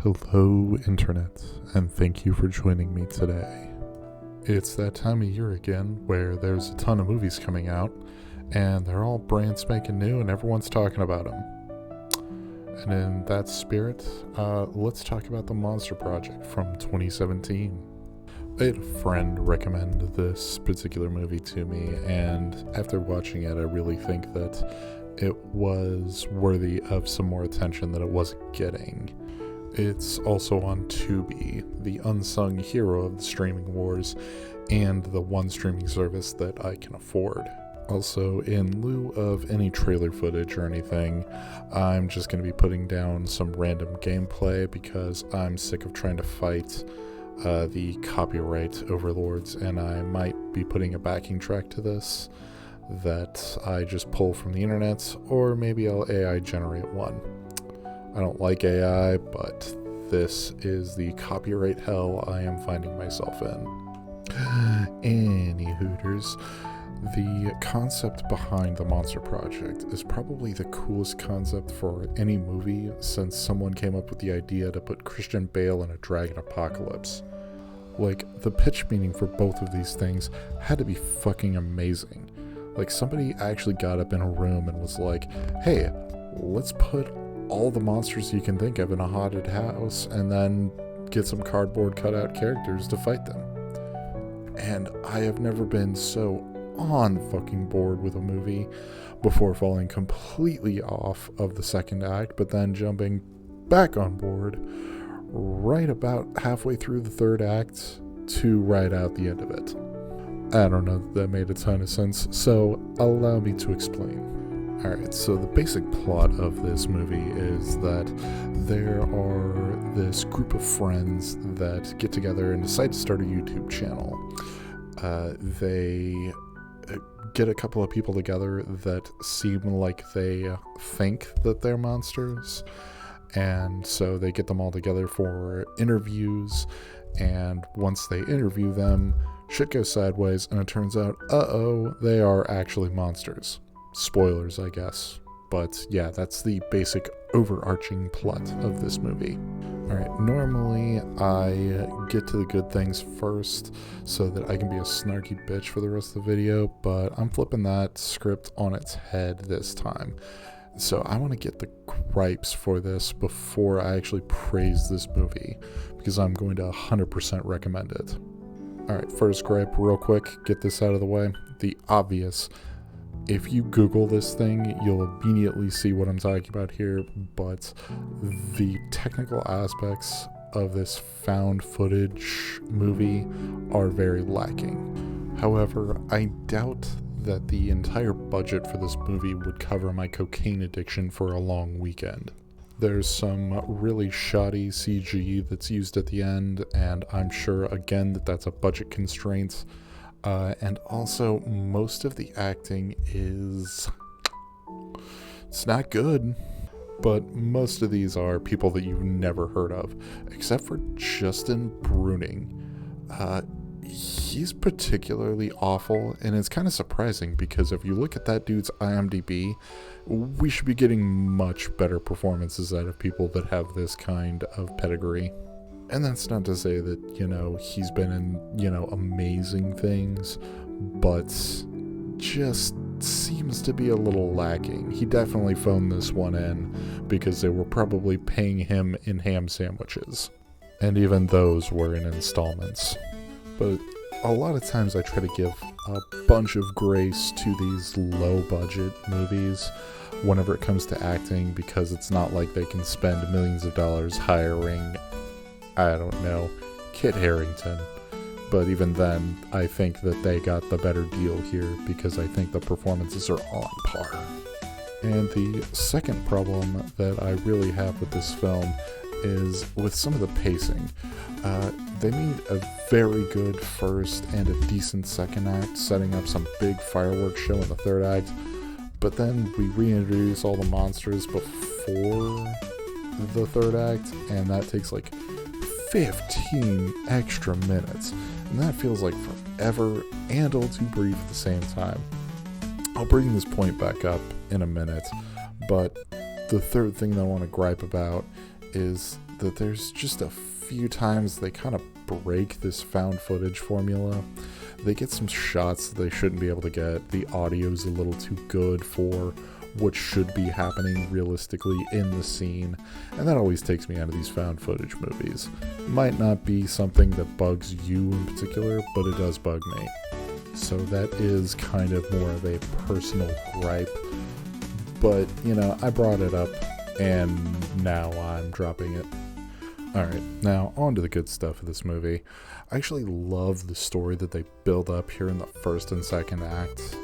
Hello, Internet, and thank you for joining me today. It's that time of year again where there's a ton of movies coming out, and they're all brand spanking new, and everyone's talking about them. And in that spirit, let's talk about The Monster Project from 2017. I had a friend recommend this particular movie to me, and after watching it, I really think that it was worthy of some more attention that it wasn't getting. It's also on Tubi, the unsung hero of the streaming wars, and the one streaming service that I can afford. Also, in lieu of any trailer footage or anything, I'm just going to be putting down some random gameplay because I'm sick of trying to fight the copyright overlords, and I might be putting a backing track to this that I just pull from the internet, or maybe I'll AI generate one. I don't like AI, but this is the copyright hell I am finding myself in. Any hooters, the concept behind the Monster Project is probably the coolest concept for any movie since someone came up with the idea to put Christian Bale in a dragon apocalypse. Like, the pitch meeting for both of these things had to be fucking amazing. Like, somebody actually got up in a room and was like, hey, let's put all the monsters you can think of in a haunted house and then get some cardboard cutout characters to fight them. And I have never been so on fucking board with a movie before falling completely off of the second act, but then jumping back on board right about halfway through the third act to right out the end of it. I don't know, that made a ton of sense, so allow me to explain. Alright, so the basic plot of this movie is that there are this group of friends that get together and decide to start a YouTube channel. They get a couple of people together that seem like they think that they're monsters, and so they get them all together for interviews, and once they interview them, shit goes sideways, and it turns out, they are actually monsters. Spoilers, I guess. But yeah, that's the basic overarching plot of this movie. Alright, normally I get to the good things first so that I can be a snarky bitch for the rest of the video, but I'm flipping that script on its head this time. So I want to get the gripes for this before I actually praise this movie, because I'm going to 100% recommend it. Alright, first gripe, real quick, get this out of the way. The obvious. If you Google this thing, you'll immediately see what I'm talking about here, but the technical aspects of this found footage movie are very lacking. However, I doubt that the entire budget for this movie would cover my cocaine addiction for a long weekend. There's some really shoddy CG that's used at the end, and I'm sure again that that's a budget constraint. And also, most of the acting it's not good, but most of these are people that you've never heard of, except for Justin Bruning. He's particularly awful, and it's kind of surprising because if you look at that dude's IMDb, we should be getting much better performances out of people that have this kind of pedigree. And that's not to say that, he's been in, amazing things, but just seems to be a little lacking. He definitely phoned this one in because they were probably paying him in ham sandwiches. And even those were in installments. But a lot of times I try to give a bunch of grace to these low-budget movies whenever it comes to acting, because it's not like they can spend millions of dollars hiring, I don't know, Kit Harington. But even then, I think that they got the better deal here because I think the performances are on par. And the second problem that I really have with this film is with some of the pacing. They made a very good first and a decent second act, setting up some big fireworks show in the third act, but then we reintroduce all the monsters before the third act, and that takes like 15 extra minutes, and that feels like forever and all too brief at the same time. I'll bring this point back up in a minute, but the third thing that I want to gripe about is that there's just a few times they kind of break this found footage formula. They get some shots that they shouldn't be able to get. The audio's a little too good for what should be happening realistically in the scene, and that always takes me out of these found footage movies. It might not be something that bugs you in particular, but it does bug me. So that is kind of more of a personal gripe, but I brought it up and now I'm dropping it. Alright, now on to the good stuff of this movie. I actually love the story that they build up here in the first and second act.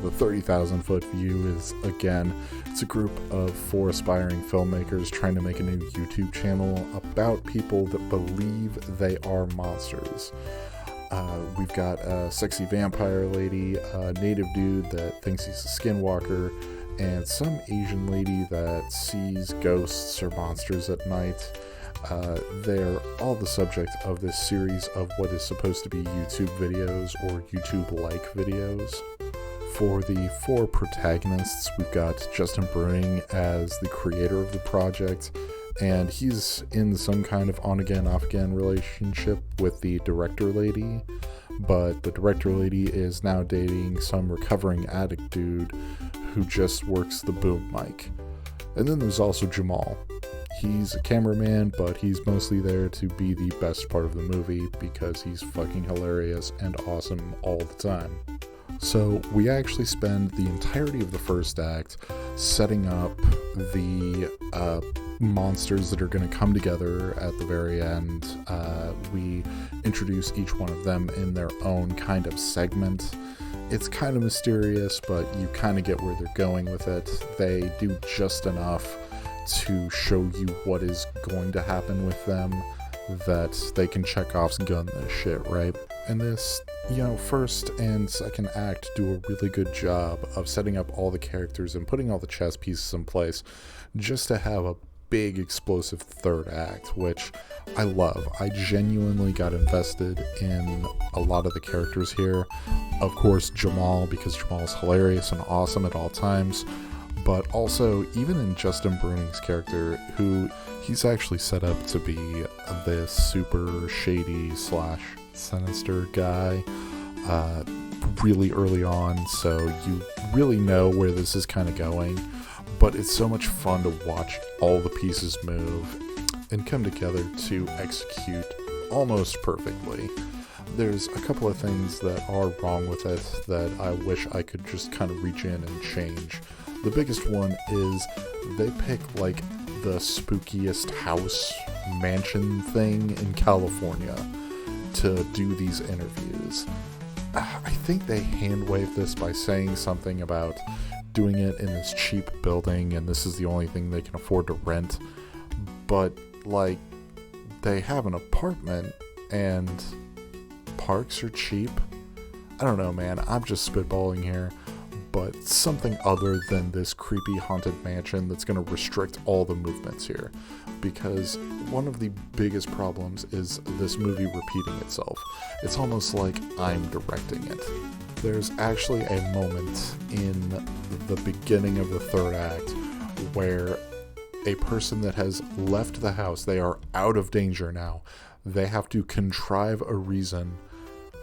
The 30,000 foot view is, again, it's a group of 4 aspiring filmmakers trying to make a new YouTube channel about people that believe they are monsters. We've got a sexy vampire lady, a native dude that thinks he's a skinwalker, and some Asian lady that sees ghosts or monsters at night. They're all the subject of this series of what is supposed to be YouTube videos or YouTube-like videos. For the 4 protagonists, we've got Justin Bruning as the creator of the project, and he's in some kind of on-again, off-again relationship with the director lady, but the director lady is now dating some recovering addict dude who just works the boom mic. And then there's also Jamal. He's a cameraman, but he's mostly there to be the best part of the movie because he's fucking hilarious and awesome all the time. So we actually spend the entirety of the first act setting up the monsters that are going to come together at the very end. We introduce each one of them in their own kind of segment. It's kind of mysterious, but you kind of get where they're going with it. They do just enough to show you what is going to happen with them that they can Chekhov's gun this shit, right? And this, first and second act do a really good job of setting up all the characters and putting all the chess pieces in place just to have a big explosive third act, which I love. I genuinely got invested in a lot of the characters here. Of course, Jamal, because Jamal's hilarious and awesome at all times, but also even in Justin Bruning's character, who he's actually set up to be this super shady / sinister guy really early on, so you really know where this is kind of going, but it's so much fun to watch all the pieces move and come together to execute almost perfectly. There's a couple of things that are wrong with it that I wish I could just kind of reach in and change. The biggest one is they pick like the spookiest house mansion thing in California to do these interviews. I think they hand-waved this by saying something about doing it in this cheap building and this is the only thing they can afford to rent, but like they have an apartment and parks are cheap. I don't know, man, I'm just spitballing here, but something other than this creepy haunted mansion that's going to restrict all the movements here, because one of the biggest problems is this movie repeating itself. It's almost like I'm directing it. There's actually a moment in the beginning of the third act where a person that has left the house, they are out of danger now, they have to contrive a reason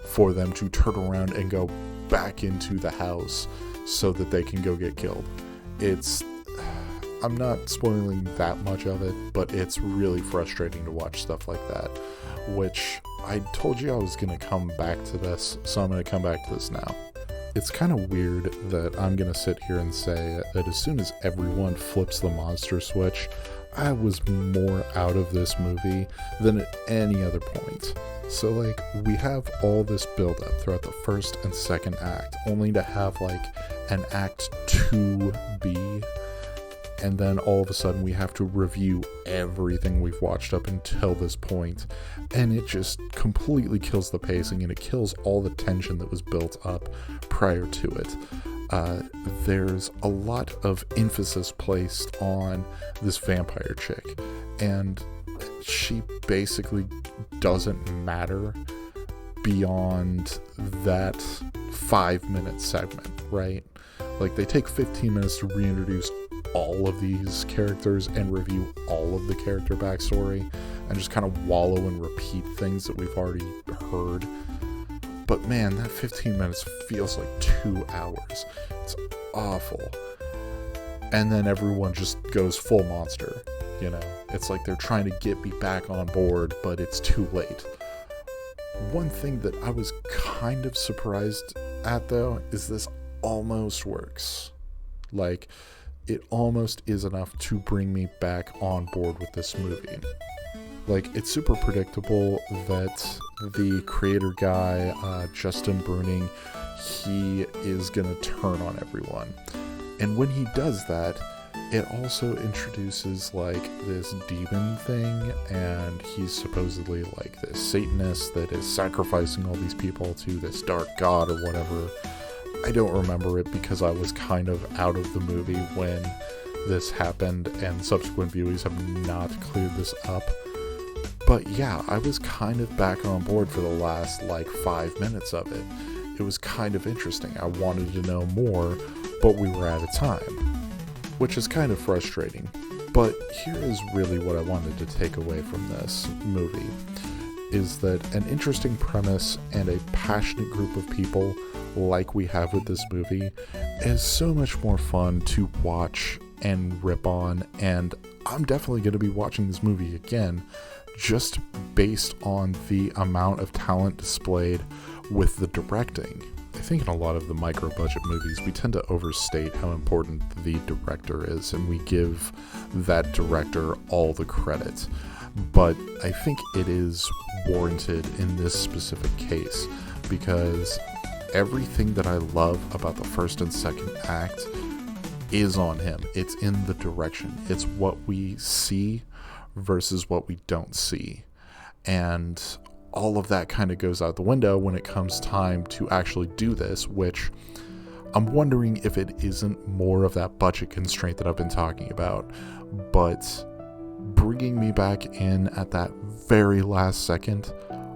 for them to turn around and go back into the house so that they can go get killed. I'm not spoiling that much of it, but it's really frustrating to watch stuff like that, which I told you I was going to come back to this, so I'm going to come back to this now. It's kind of weird that I'm going to sit here and say that as soon as everyone flips the monster switch, I was more out of this movie than at any other point. So like, we have all this build up throughout the first and second act, only to have like an act 2B, and then all of a sudden we have to review everything we've watched up until this point, and it just completely kills the pacing and it kills all the tension that was built up prior to it. There's a lot of emphasis placed on this vampire chick, and she basically doesn't matter beyond that 5-minute segment, right? Like, they take 15 minutes to reintroduce all of these characters and review all of the character backstory and just kind of wallow and repeat things that we've already heard. But man, that 15 minutes feels like 2 hours. It's awful. And then everyone just goes full monster, you know? It's like they're trying to get me back on board, but it's too late. One thing that I was kind of surprised at, though, is this almost works. Like, it almost is enough to bring me back on board with this movie. Like, it's super predictable that the creator guy, Justin Bruning, he is gonna turn on everyone. And when he does that, it also introduces, like, this demon thing, and he's supposedly, like, this Satanist that is sacrificing all these people to this dark god or whatever. I don't remember it because I was kind of out of the movie when this happened, and subsequent viewings have not cleared this up. But yeah, I was kind of back on board for the last, like, 5 minutes of it. It was kind of interesting. I wanted to know more, but we were out of time, which is kind of frustrating. But here is really what I wanted to take away from this movie, is that an interesting premise and a passionate group of people like we have with this movie is so much more fun to watch and rip on, and I'm definitely going to be watching this movie again just based on the amount of talent displayed with the directing. I think in a lot of the micro-budget movies, we tend to overstate how important the director is, and we give that director all the credit. But I think it is warranted in this specific case, because everything that I love about the first and second act is on him. It's in the direction. It's what we see versus what we don't see. And all of that kind of goes out the window when it comes time to actually do this, which I'm wondering if it isn't more of that budget constraint that I've been talking about. But bringing me back in at that very last second,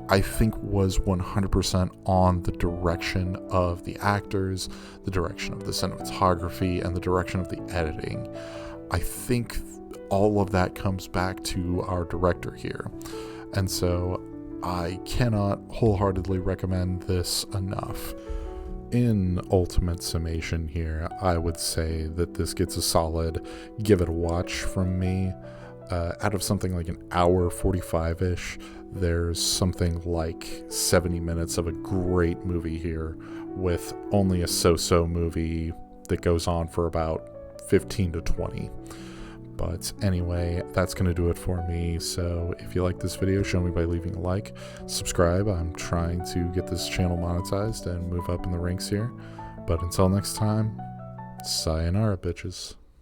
I think was 100% on the direction of the actors, the direction of the cinematography, and the direction of the editing. I think all of that comes back to our director here. And so I cannot wholeheartedly recommend this enough. In ultimate summation here, I would say that this gets a solid give it a watch from me. Out of something like an hour 45-ish, there's something like 70 minutes of a great movie here, with only a so-so movie that goes on for about 15 to 20. But anyway, that's going to do it for me. So if you like this video, show me by leaving a like, subscribe. I'm trying to get this channel monetized and move up in the ranks here. But until next time, sayonara, bitches.